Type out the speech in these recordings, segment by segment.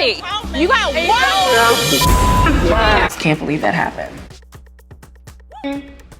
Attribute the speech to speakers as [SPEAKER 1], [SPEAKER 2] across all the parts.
[SPEAKER 1] pussy. You got what?
[SPEAKER 2] I can't believe that happened.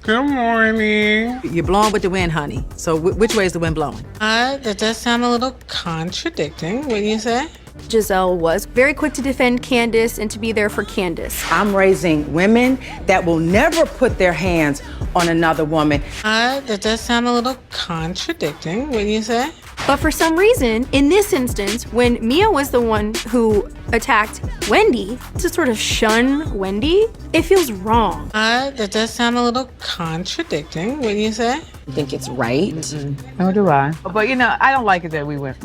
[SPEAKER 3] Good morning.
[SPEAKER 4] You're blowing with the wind, honey. So which way is the wind blowing?
[SPEAKER 5] That does sound a little contradicting. What do you say?
[SPEAKER 6] Giselle was very quick to defend Candace and to be there for Candace.
[SPEAKER 2] I'm raising women that will never put their hands on another woman.
[SPEAKER 5] That does sound a little contradicting. What do you say?
[SPEAKER 6] But for some reason, in this instance, when Mia was the one who attacked Wendy, to sort of shun Wendy, it feels wrong.
[SPEAKER 5] That does sound a little contradicting. What do you say?
[SPEAKER 2] I think it's right.
[SPEAKER 7] Nor do I. But you know, I don't like it that we got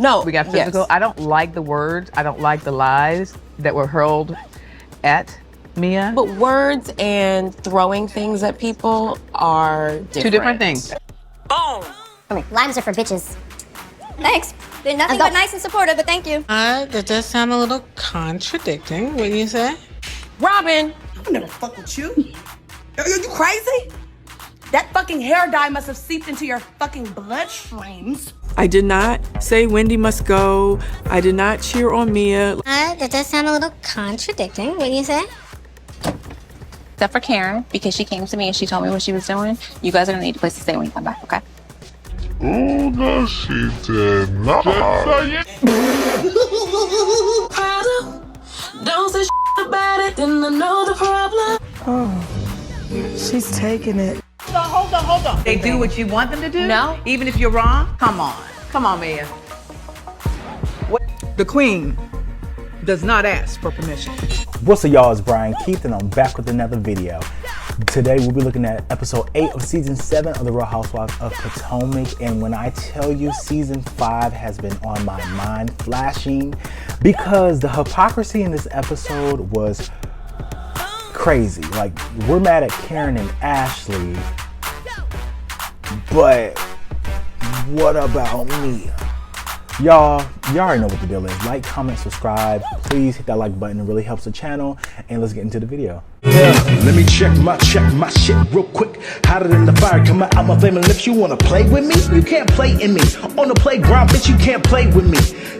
[SPEAKER 7] physical.
[SPEAKER 2] Yes.
[SPEAKER 7] I don't like the words. I don't like the lies that were hurled at Mia.
[SPEAKER 1] But words and throwing things at people are different.
[SPEAKER 7] Two different things.
[SPEAKER 1] Boom.
[SPEAKER 8] Limes are for bitches. Thanks. They're nothing but nice and supportive, but thank you.
[SPEAKER 5] That does sound a little contradicting. What do you say?
[SPEAKER 1] Robin.
[SPEAKER 9] I'll never fuck with you. Are you crazy? That fucking hair dye must have seeped into your fucking bloodstreams.
[SPEAKER 4] I did not say Wendy must go. I did not cheer on Mia.
[SPEAKER 8] That does sound a little contradicting. What do you say?
[SPEAKER 1] Except for Karen, because she came to me and she told me what she was doing. You guys are gonna need a place to stay when you come back, okay?
[SPEAKER 3] Oh, no, she did not.
[SPEAKER 9] Don't say about it, then I know the problem.
[SPEAKER 4] Oh, she's taking it.
[SPEAKER 2] Hold on. They do what you want them to do?
[SPEAKER 1] No.
[SPEAKER 2] Even if you're wrong? Come on, Mia.
[SPEAKER 4] The queen does not ask for permission.
[SPEAKER 10] What's up, y'all? It's Brian Keith, and I'm back with another video. Today we'll be looking at episode 8 of season 7 of the Real Housewives of Potomac. And when I tell you season 5 has been on my mind flashing, because the hypocrisy in this episode was crazy. Like, we're mad at Karen and Ashley, but what about me? Y'all already know what the deal is. Like, comment, subscribe. Please hit that like button. It really helps the channel. And let's get into the video.
[SPEAKER 11] Let me check my shit real quick. Hotter than the fire coming out my flaming lips. You wanna play with me? You can't play in me. On the playground, bitch, you can't play with me.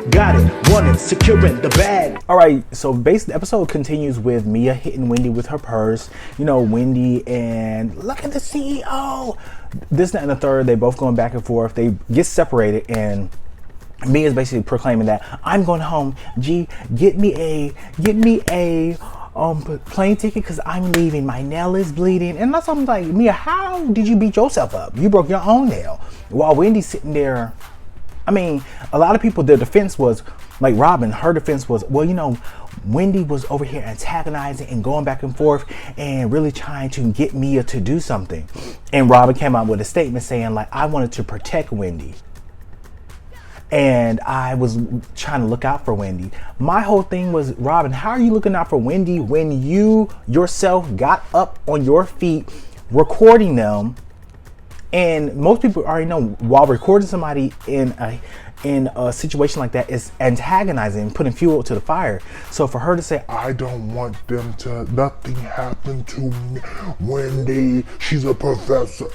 [SPEAKER 11] Got it, won it, securing the bag.
[SPEAKER 10] Alright, so basically the episode continues with Mia hitting Wendy with her purse. You know, Wendy and look at the CEO. This, that, and the third, they both going back and forth. They get separated, and Mia's basically proclaiming that I'm going home. G, get me a plane ticket because I'm leaving. My nail is bleeding. And that's something like, Mia, how did you beat yourself up? You broke your own nail. While Wendy's sitting there. I mean, a lot of people, their defense was, like Robin, her defense was, well, you know, Wendy was over here antagonizing and going back and forth and really trying to get Mia to do something. And Robin came out with a statement saying, like, I wanted to protect Wendy. And I was trying to look out for Wendy. My whole thing was, Robin, how are you looking out for Wendy when you yourself got up on your feet recording them? And most people already know, while recording somebody in a situation like that is antagonizing, putting fuel to the fire. So for her to say,
[SPEAKER 3] I don't want them to, nothing happened to me. Wendy, she's a professor.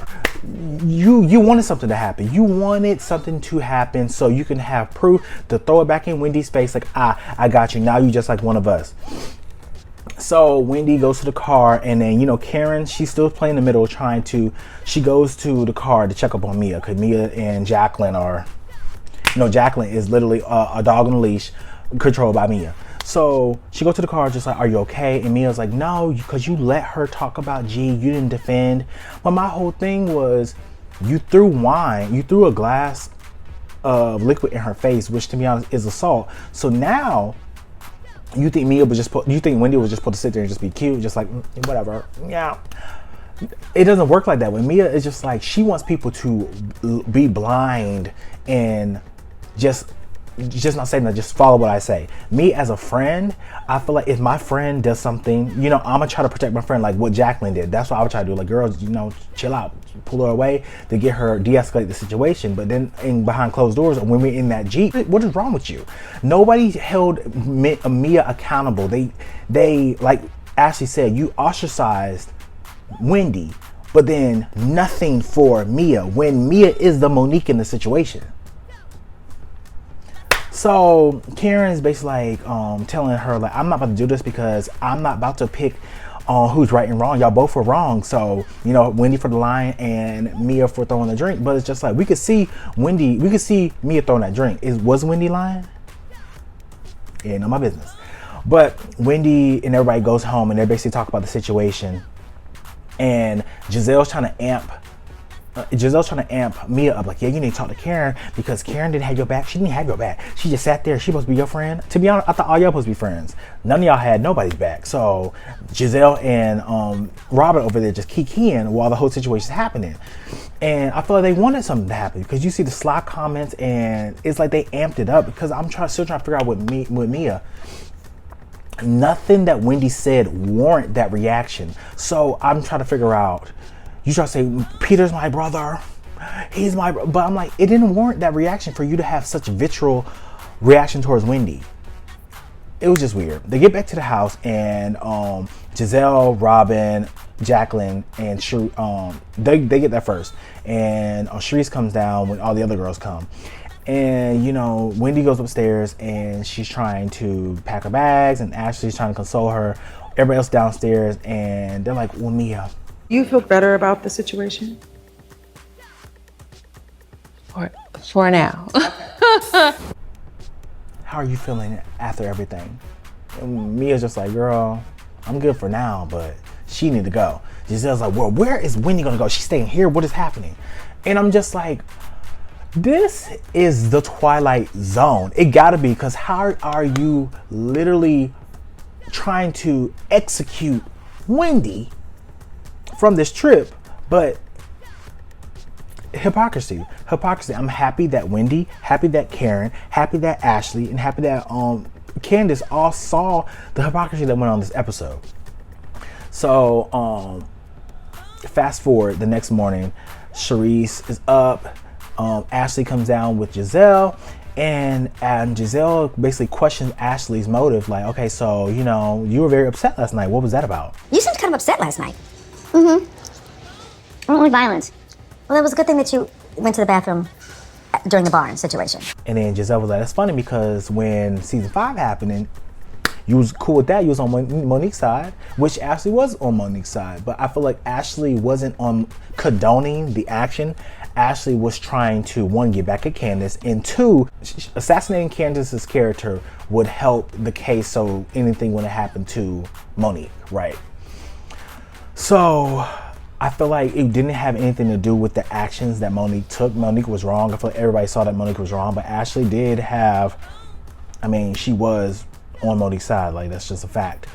[SPEAKER 10] You wanted something to happen. You wanted something to happen so you can have proof to throw it back in Wendy's face like, I got you. Now you just like one of us. So Wendy goes to the car, and then, you know, Karen, she's still playing in the middle she goes to the car to check up on Mia, because Mia and Jacqueline are, you know, Jacqueline is literally a dog on a leash controlled by Mia. So she goes to the car just like, are you okay? And Mia's like, no, because you let her talk about G, you didn't defend. But my whole thing was, you threw a glass of liquid in her face, which to be honest is assault. So now you think Wendy was just supposed to sit there and just be cute, just like, whatever, yeah. It doesn't work like that. When Mia is just like, she wants people to be blind and just not saying that, just follow what I say. Me as a friend, I feel like if my friend does something, you know, I'm gonna try to protect my friend like what Jacqueline did. That's what I would try to do. Like, girls, you know, chill out, pull her away to get her, de-escalate the situation. But then behind closed doors, when we're in that Jeep, what is wrong with you? Nobody held Mia accountable. They like Ashley said, you ostracized Wendy, but then nothing for Mia when Mia is the Monique in the situation. So Karen is basically like telling her like, I'm not about to do this because I'm not about to pick who's right and wrong. Y'all both were wrong. So, you know, Wendy for the line and Mia for throwing the drink. But it's just like, we could see Mia throwing that drink. Was Wendy lying? Yeah, no, my business. But Wendy and everybody goes home and they basically talk about the situation. And Giselle's trying to amp Mia up, like, yeah, you need to talk to Karen because Karen didn't have your back. She didn't have your back. She just sat there. She supposed to be your friend. To be honest, I thought all y'all supposed to be friends. None of y'all had nobody's back. So Giselle and Robert over there just kikiing while the whole situation's happening. And I feel like they wanted something to happen because you see the sly comments and it's like they amped it up because I'm still trying to figure out with Mia. Nothing that Wendy said warrant that reaction. So I'm trying to figure out. You try to say, Peter's my brother, he's my brother. But I'm like, it didn't warrant that reaction for you to have such a vitriol reaction towards Wendy. It was just weird. They get back to the house and Giselle, Robin, Jacqueline, and they get there first. And Charisse comes down when all the other girls come. And, you know, Wendy goes upstairs and she's trying to pack her bags and Ashley's trying to console her. Everybody else downstairs and they're like, well, Mia.
[SPEAKER 2] You feel better about the situation?
[SPEAKER 1] For now.
[SPEAKER 10] How are you feeling after everything? And Mia's just like, girl, I'm good for now, but she need to go. Giselle's like, well, where is Wendy gonna go? She's staying here. What is happening? And I'm just like, this is the Twilight Zone. It gotta be, because how are you literally trying to execute Wendy from this trip? But hypocrisy. I'm happy that Wendy, happy that Karen, happy that Ashley, and happy that Candace all saw the hypocrisy that went on this episode. So fast forward the next morning, Charisse is up, Ashley comes down with Giselle, and Giselle basically questions Ashley's motive, like, okay, so, you know, you were very upset last night. What was that about?
[SPEAKER 8] You seemed kind of upset last night. Mm-hmm. Only violence. Well, it was a good thing that you went to the bathroom during the barn situation.
[SPEAKER 10] And then Giselle was like, that's funny because when season 5 happened and you was cool with that, you was on Monique's side, which Ashley was on Monique's side. But I feel like Ashley wasn't on condoning the action. Ashley was trying to, one, get back at Candace, and two, assassinating Candace's character would help the case so anything wouldn't happen to Monique, right? So I feel like it didn't have anything to do with the actions that Monique took. Monique was wrong. I feel like everybody saw that Monique was wrong, but Ashley did have, I mean, she was on Monique's side, like that's just a fact.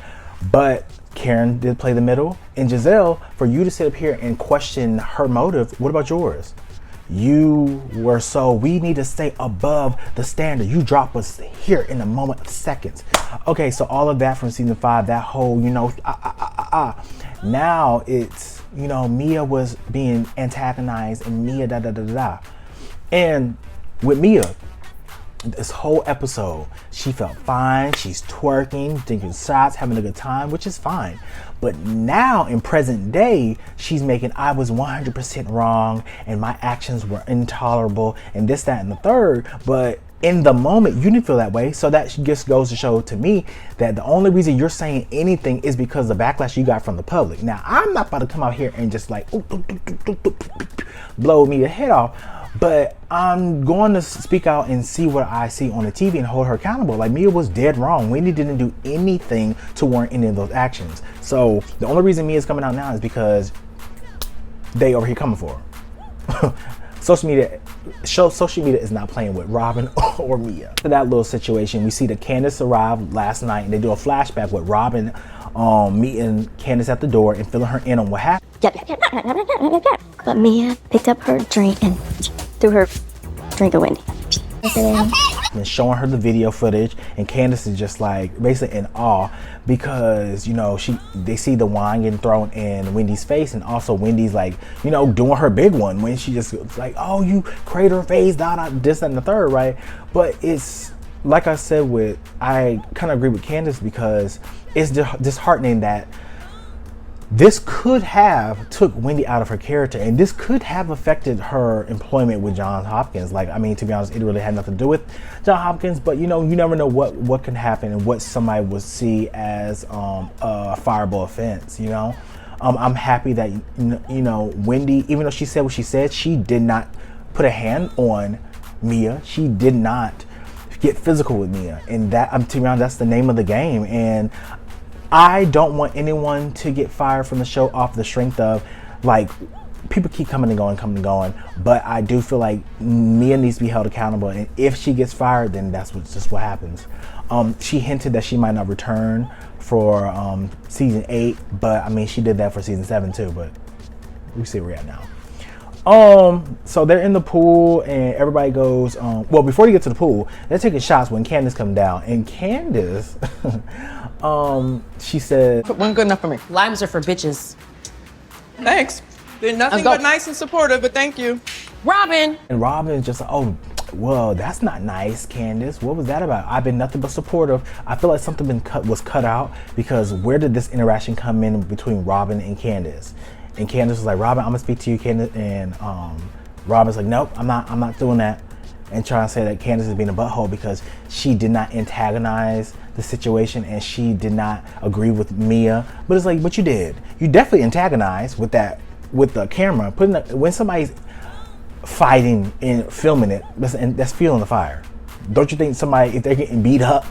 [SPEAKER 10] But Karen did play the middle, and Giselle, for you to sit up here and question her motive, what about yours? You were so, we need to stay above the standard. You drop us here in a moment of seconds. Okay, so all of that from season 5, that whole, you know, now it's, you know, Mia was being antagonized and Mia da. And with Mia, this whole episode, she felt fine. She's twerking, drinking shots, having a good time, which is fine. But now in present day, she's making, I was 100% wrong and my actions were intolerable and this, that, and the third. But in the moment, you didn't feel that way. So that just goes to show to me that the only reason you're saying anything is because of the backlash you got from the public. Now, I'm not about to come out here and just like blow me the head off. But I'm going to speak out and see what I see on the TV and hold her accountable. Like, Mia was dead wrong. Wendy didn't do anything to warrant any of those actions. So the only reason Mia's coming out now is because they over here coming for her. Social media is not playing with Robin or Mia. To that little situation, we see that Candace arrived last night and they do a flashback with Robin meeting Candace at the door and filling her in on what happened.
[SPEAKER 8] But Mia picked up her drink and threw her drink at Wendy.
[SPEAKER 10] And showing her the video footage, and Candace is just like basically in awe because, you know, they see the wine getting thrown in Wendy's face, and also Wendy's like, you know, doing her big one when she just like, oh, you crater her face, this, that, and the third, right? But it's like I said, I kind of agree with Candace because it's disheartening that this could have took Wendy out of her character, and this could have affected her employment with John Hopkins. Like, I mean, to be honest, it really had nothing to do with John Hopkins, but you know, you never know what can happen and what somebody would see as a fireable offense, you know. I'm happy that, you know, Wendy, even though she said what she said, she did not put a hand on Mia. She did not get physical with Mia, and that, to be honest, that's the name of the game. And I don't want anyone to get fired from the show off the strength of, like, people keep coming and going, but I do feel like Mia needs to be held accountable, and if she gets fired, then that's just what happens. She hinted that she might not return for season 8, but I mean, she did that for season 7 too, but we see where we're at now. So they're in the pool and everybody goes, well, before they get to the pool, they're taking shots when Candace comes down, and Candace she said,
[SPEAKER 7] One good enough for me.
[SPEAKER 9] Limes are for bitches.
[SPEAKER 4] Thanks. They're nothing but nice and supportive, but thank you.
[SPEAKER 9] Robin.
[SPEAKER 10] and Robin's just like, oh, well, that's not nice, Candace. What was that about? I've been nothing but supportive. I feel like something was cut out, because where did this interaction come in between Robin and Candace? And Candace was like, Robin, I'm gonna speak to you, Candace. And Robin's like, nope, I'm not doing that. And trying to say that Candace is being a butthole because she did not antagonize the situation and she did not agree with Mia. But it's like, but you did. You definitely antagonized with that, with the camera. When somebody's fighting and filming it, that's fueling the fire. Don't you think somebody, if they're getting beat up,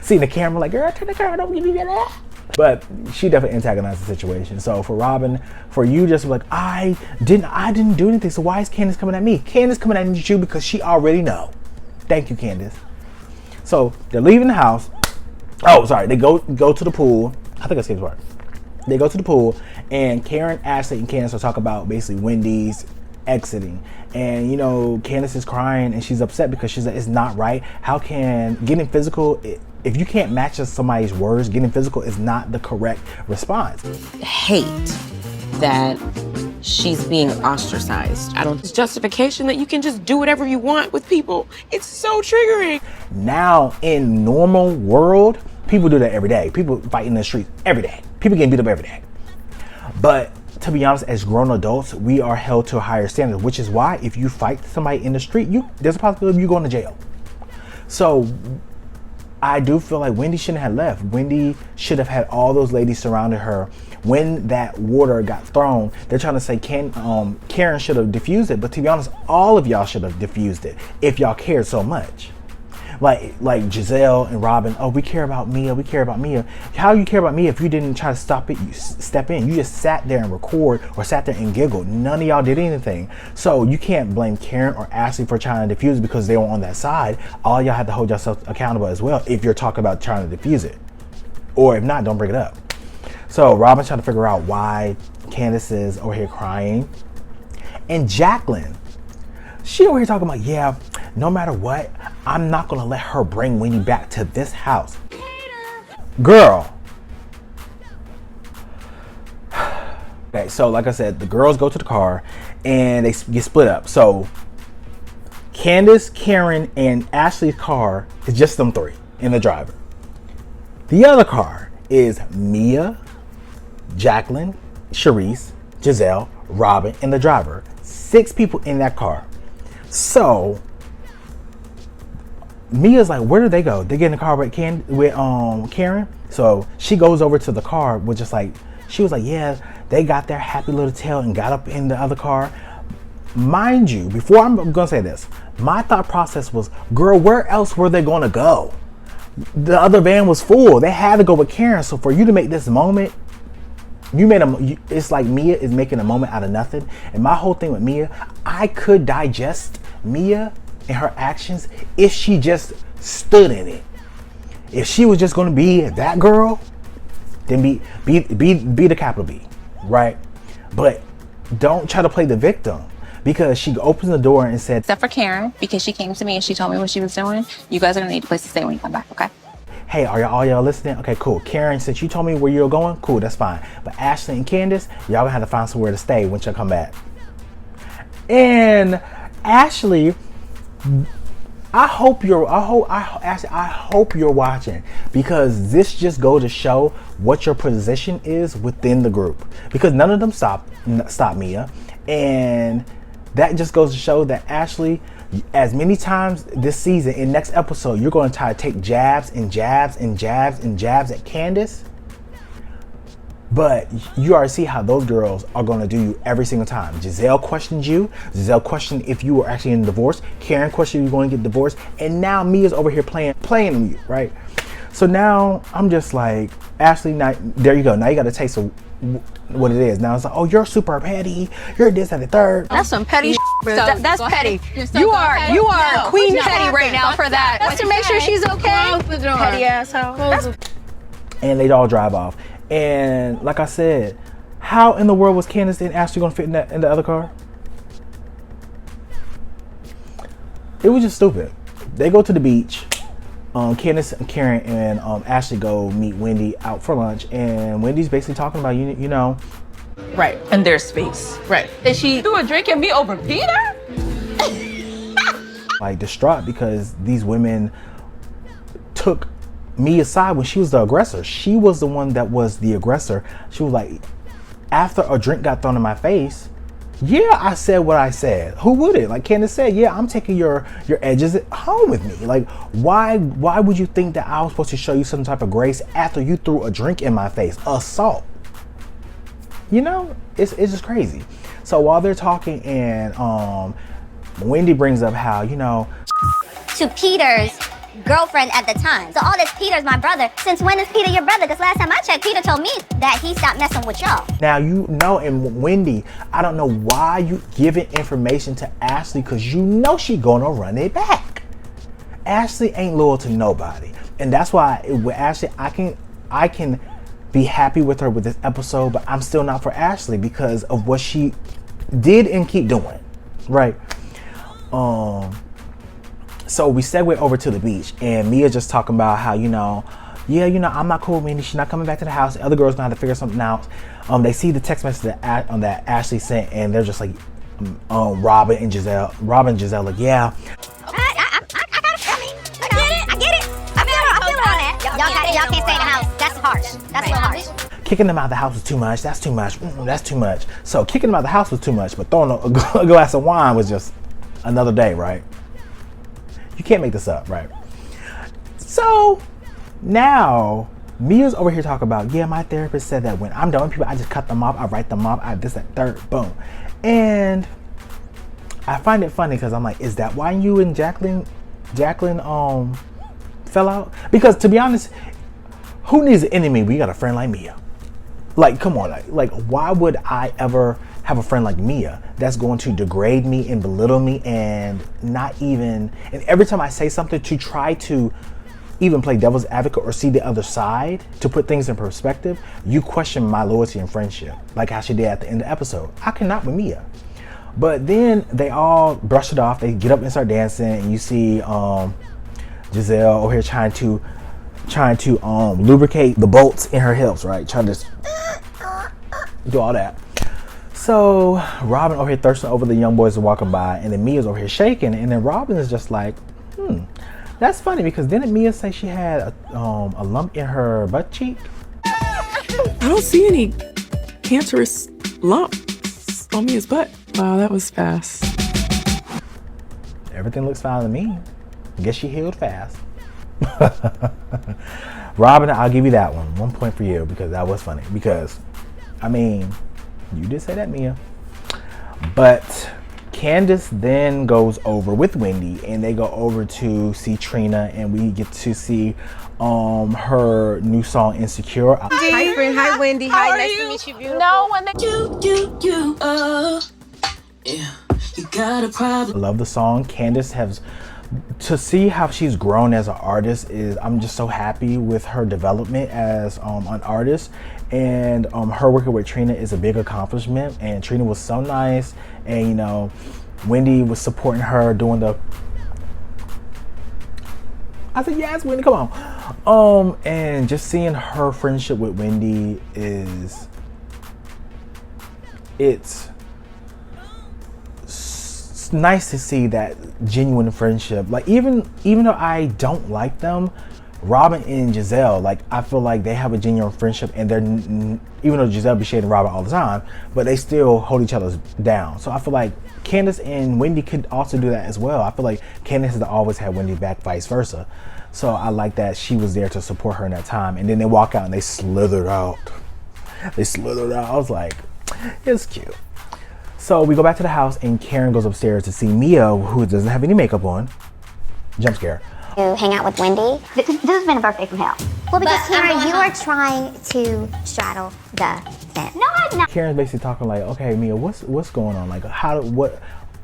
[SPEAKER 10] seeing the camera like, girl, turn the camera, don't give me that. But she definitely antagonized the situation. So for Robin, for you just like, I didn't do anything, so why is Candace coming at me? Candace coming at you because she already know. Thank you, Candace. So they're leaving the house. Oh, sorry, they go to the pool. I think I skipped part. They go to the pool, and Karen, Ashley, and Candace will talk about basically Wendy's exiting. And you know, Candace is crying and she's upset because she's like, it's not right. How can getting physical, if you can't match somebody's words, getting physical is not the correct response.
[SPEAKER 9] Hate that she's being ostracized. It's justification that you can just do whatever you want with people. It's so triggering.
[SPEAKER 10] Now, in normal world, people do that every day. People fight in the streets every day. People getting beat up every day. But to be honest, as grown adults, we are held to a higher standard, which is why if you fight somebody in the street, there's a possibility of you going to jail. So I do feel like Wendy shouldn't have left. Wendy should have had all those ladies surrounding her. When that water got thrown, they're trying to say Karen should have diffused it, but to be honest, all of y'all should have diffused it if y'all cared so much. Like Giselle and Robin, oh, we care about Mia, we care about Mia. How you care about Mia if you didn't try to stop it, you step in. You just sat there and record or sat there and giggled. None of y'all did anything. So you can't blame Karen or Ashley for trying to diffuse it because they were on that side. All y'all have to hold yourself accountable as well if you're talking about trying to diffuse it. Or if not, don't bring it up. So Robin's trying to figure out why Candace is over here crying. And Jacqueline, she over here talking about, yeah, no matter what, I'm not gonna let her bring Wendy back to this house. Girl. Okay, so like I said, the girls go to the car and they get split up. So Candace, Karen, and Ashley's car is just them three and the driver. The other car is Mia, Jacqueline, Charisse, Giselle, Robin, and the driver. 6 people in that car. So Mia's like, where did they go? They get in the car with Karen. So she goes over to the car with just like, she was like, yeah, they got their happy little tail and got up in the other car. Mind you, before I'm gonna say this, my thought process was, girl, where else were they gonna go? The other van was full. They had to go with Karen. So for you to make this moment, it's like Mia is making a moment out of nothing. And my whole thing with Mia, I could digest Mia and her actions if she just stood in it. If she was just going to be that girl, then be the capital B, right? But don't try to play the victim, because she opens the door and said,
[SPEAKER 1] Except for Karen, because she came to me and she told me what she was doing. You guys are gonna need a place to stay when you come back, okay?
[SPEAKER 10] hey, are y'all listening? Okay, cool. Karen, since you told me where you're going, cool, that's fine. But Ashley and Candace, y'all gonna have to find somewhere to stay once y'all come back. And Ashley, I hope you're watching, because this just goes to show what your position is within the group, because none of them stop Mia, and that just goes to show that Ashley, as many times this season, in next episode, you're going to try to take jabs and jabs and jabs and jabs at Candace. But you already see how those girls are going to do you every single time. Giselle questioned you. Giselle questioned if you were actually in a divorce. Karen questioned you going to get divorced. And now Mia's over here playing with you, right? So now I'm just like, Ashley, now, there you go. Now you got a taste of what it is. Now it's like, oh, you're super petty. You're this and the third.
[SPEAKER 6] That's some petty
[SPEAKER 1] So,
[SPEAKER 6] that's
[SPEAKER 1] go
[SPEAKER 6] petty.
[SPEAKER 1] ahead. So
[SPEAKER 6] You
[SPEAKER 1] go
[SPEAKER 6] are
[SPEAKER 1] ahead.
[SPEAKER 6] you are
[SPEAKER 1] No,
[SPEAKER 6] Queen
[SPEAKER 1] no.
[SPEAKER 6] Petty right now for that. That's to make sure she's okay.
[SPEAKER 5] Close the door.
[SPEAKER 6] Petty asshole.
[SPEAKER 10] And they'd all drive off. And like I said, how in the world was Candace and Ashley gonna fit in the other car? It was just stupid. They go to the beach. Candace, Karen, and Ashley go meet Wendy out for lunch, and Wendy's basically talking about you know.
[SPEAKER 9] Right. And their space. Right. And she threw a drink at me over Peter?
[SPEAKER 10] Like distraught because these women took Mia's side when she was the aggressor. She was the one that was the aggressor. She was like, after a drink got thrown in my face, yeah, I said what I said. Who would it? Like Candace said, yeah, I'm taking your edges home with me. Like, why would you think that I was supposed to show you some type of grace after you threw a drink in my face? Assault. You know, it's just crazy. So while they're talking, and Wendy brings up how, you know,
[SPEAKER 8] To Peter's girlfriend at the time. So all this, Peter's my brother. Since when is Peter your brother? Because last time I checked, Peter told me that he stopped messing with y'all.
[SPEAKER 10] now you know, and Wendy, I don't know why you giving information to Ashley, because you know she gonna run it back. Ashley ain't loyal to nobody, and that's why with Ashley, I can be happy with her with this episode, but I'm still not for Ashley because of what she did and keep doing, right? So we segue over to the beach, and Mia just talking about how, you know, yeah, you know, I'm not cool with Wendy. She's not coming back to the house. The other girls gonna have to figure something out. They see the text message that Ashley sent, and they're just like, Robin and Giselle like, yeah.
[SPEAKER 8] I got it. I get it. I feel all that. Y'all can't stay in the house. That's harsh. That's so harsh.
[SPEAKER 10] Kicking them out of the house was too much. That's too much. That's too much. So kicking them out of the house was too much, but throwing a glass of wine was just another day, right? You can't make this up, right? So now Mia's over here talking about, yeah, my therapist said that when I'm done with people, I just cut them off, I write them off, I this, that, third, boom. And I find it funny because I'm like, is that why you and Jacqueline fell out? Because to be honest, who needs an enemy when you got a friend like Mia? Like, come on, like why would I ever have a friend like Mia that's going to degrade me and belittle me and not even, and every time I say something to try to even play devil's advocate or see the other side to put things in perspective, you question my loyalty and friendship, like how she did at the end of the episode. I cannot with Mia. But then they all brush it off, they get up and start dancing, and you see Giselle over here trying to lubricate the bolts in her hips, right? Trying to do all that. So Robin over here thirsting over the young boys walking by, and then Mia's over here shaking, and then Robin is just like, that's funny, because didn't Mia say she had a lump in her butt cheek?
[SPEAKER 4] I don't see any cancerous lumps on Mia's butt. Wow, that was fast.
[SPEAKER 10] Everything looks fine to me. I guess she healed fast. Robin, I'll give you that one. 1 point for you, because that was funny. Because, I mean, you did say that, Mia. But Candace then goes over with Wendy, and they go over to see Trina, and we get to see her new song Insecure.
[SPEAKER 5] Hi, friend. Hi, Wendy. Hi, nice to meet you, beautiful.
[SPEAKER 1] No, when they
[SPEAKER 10] You got a problem. I love the song. Candace has, to see how she's grown as an artist, is I'm just so happy with her development as an artist, and her working with Trina is a big accomplishment, and Trina was so nice, and you know, Wendy was supporting her doing the, I said, yes, Wendy, come on. And just seeing her friendship with Wendy it's it's nice to see that genuine friendship. Like even though I don't like them, Robin and Giselle, like I feel like they have a genuine friendship, and they're even though Giselle be shading Robin all the time, but they still hold each other down. So I feel like Candace and Wendy could also do that as well. I feel like Candace has always had Wendy back, vice versa. So I like that she was there to support her in that time. And then they walk out and they slithered out. I was like, it's cute. So we go back to the house and Karen goes upstairs to see Mia, who doesn't have any makeup on. Jump scare.
[SPEAKER 8] To hang out with Wendy. This has been a birthday from hell. Well, because Karen, you are trying to straddle the fence. No, I'm not.
[SPEAKER 10] Karen's basically talking like, okay, Mia, what's going on? Like,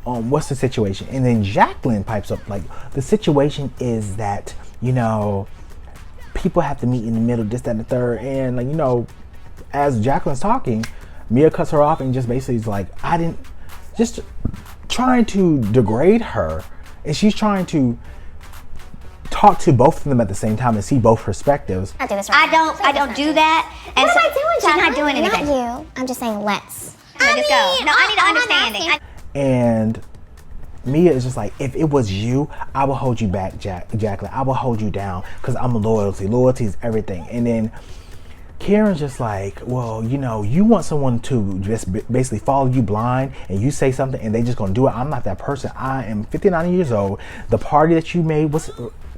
[SPEAKER 10] what's the situation? And then Jacqueline pipes up like, the situation is that, you know, people have to meet in the middle, this, that, and the third. And like, you know, as Jacqueline's talking, Mia cuts her off and just basically is like, just trying to degrade her. And she's trying to talk to both of them at the same time and see both perspectives.
[SPEAKER 8] I don't do that. And what am I doing, Jacqueline? She's not doing anything. Not you. I'm just saying let's. Just go. No, I need understanding.
[SPEAKER 10] And Mia is just like, if it was you, I will hold you back, Jacqueline. I will hold you down because I'm a loyalty. Loyalty is everything. And then Karen's just like, well, you know, you want someone to just basically follow you blind and you say something and they just gonna do it. I'm not that person. I am 59 years old. The party that you made was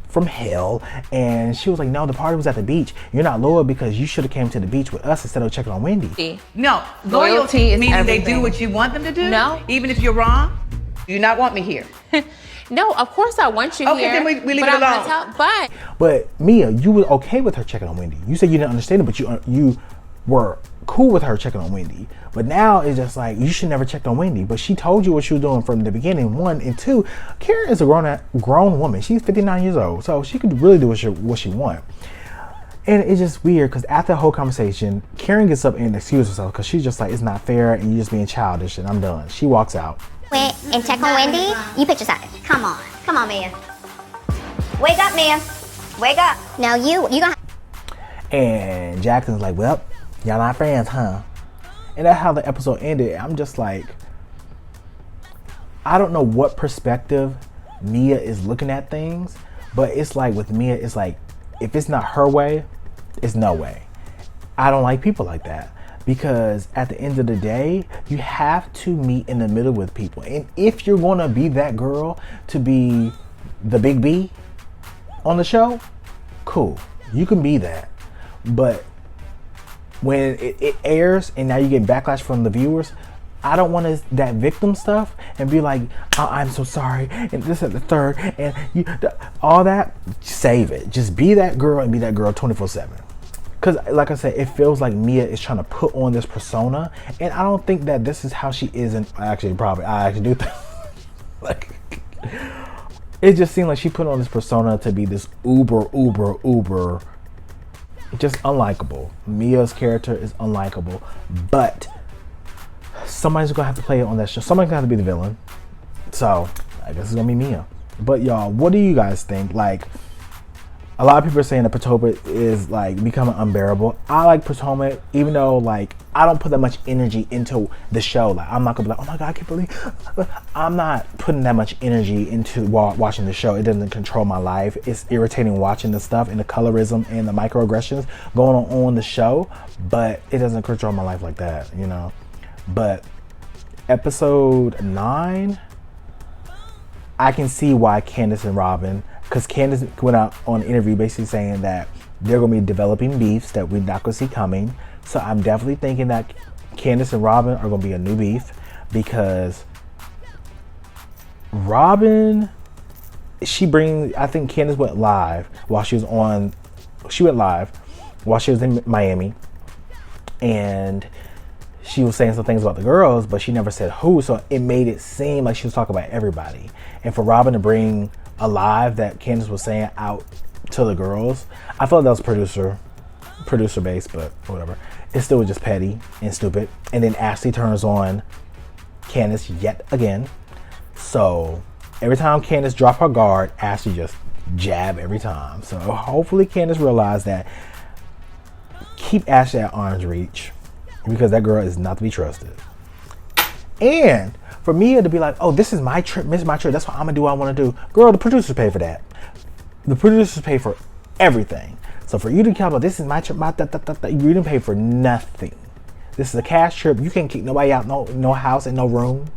[SPEAKER 10] from hell. And she was like, no, the party was at the beach. You're not loyal because you should have came to the beach with us instead of checking on Wendy.
[SPEAKER 7] No,
[SPEAKER 1] Loyalty is
[SPEAKER 7] meaning
[SPEAKER 1] everything.
[SPEAKER 7] they do what you want them to do?
[SPEAKER 1] No.
[SPEAKER 7] Even if you're wrong? You do not want me here.
[SPEAKER 1] No, of course I want you
[SPEAKER 7] Okay,
[SPEAKER 1] here.
[SPEAKER 7] then we leave it alone.
[SPEAKER 10] But Mia, you were okay with her checking on Wendy. You said you didn't understand it, but you were cool with her checking on Wendy. But now it's just like, you should never check on Wendy. But she told you what she was doing from the beginning, one. And two, Karen is a grown woman. She's 59 years old. So she could really do what she wants. And it's just weird because after the whole conversation, Karen gets up and excuses herself because she's just like, it's not fair and you're just being childish and I'm done. She walks out.
[SPEAKER 8] Went and check on Wendy. You picked your side. Come on, Mia. Wake up, Mia. Wake up. Now you gonna.
[SPEAKER 10] And Jackson's like, well, y'all not friends, huh? And that's how the episode ended. I'm just like, I don't know what perspective Mia is looking at things, but it's like with Mia, it's like, if it's not her way, it's no way. I don't like people like that. Because at the end of the day, you have to meet in the middle with people. And if you're going to be that girl to be the big B on the show, cool. You can be that. But when it airs and now you get backlash from the viewers, I don't want that victim stuff and be like, oh, I'm so sorry, and this and the third, and all that, save it. Just be that girl and be that girl 24/7. Because like I said, it feels like Mia is trying to put on this persona. And I don't think that this is how she is. And I actually do think, like, it just seemed like she put on this persona to be this uber, just unlikable. Mia's character is unlikable. But somebody's going to have to play it on that show. Somebody's going to have to be the villain. So I guess it's going to be Mia. But y'all, what do you guys think? Like, a lot of people are saying that Potomac is like becoming unbearable. I like Potomac, even though like I don't put that much energy into the show. Like I'm not gonna be like, oh my god, I can't believe. I'm not putting that much energy into watching the show. It doesn't control my life. It's irritating watching the stuff and the colorism and the microaggressions going on the show, but it doesn't control my life like that, you know. But episode 9, I can see why Candace and Robin. Because Candace went out on an interview basically saying that they're going to be developing beefs that we're not going to see coming. So I'm definitely thinking that Candace and Robin are going to be a new beef. Because Robin, I think Candace went live while she was in Miami. And she was saying some things about the girls, but she never said who. So it made it seem like she was talking about everybody. And for Robin to bring alive that Candace was saying out to the girls, I thought that was producer based, but whatever. It still was just petty and stupid. And then Ashley turns on Candace yet again. So every time Candace drop her guard, Ashley just jab every time. So hopefully Candace realized that keep Ashley at arm's reach, because that girl is not to be trusted. And For Mia to be like, oh, this is my trip, that's what I'm gonna do what I wanna do. Girl, the producers pay for that. The producers pay for everything. So for you to come about, this is my trip, you didn't pay for nothing. This is a cash trip. You can't kick nobody out, no house and no room.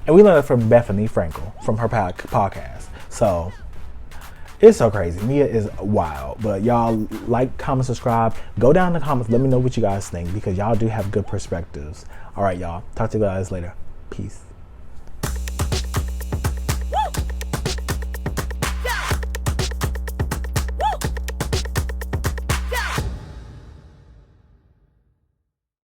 [SPEAKER 10] And we learned it from Bethany Frankel from her podcast. So it's so crazy. Mia is wild. But y'all like, comment, subscribe. Go down in the comments. Let me know what you guys think, because y'all do have good perspectives. All right, y'all. Talk to you guys later. Peace.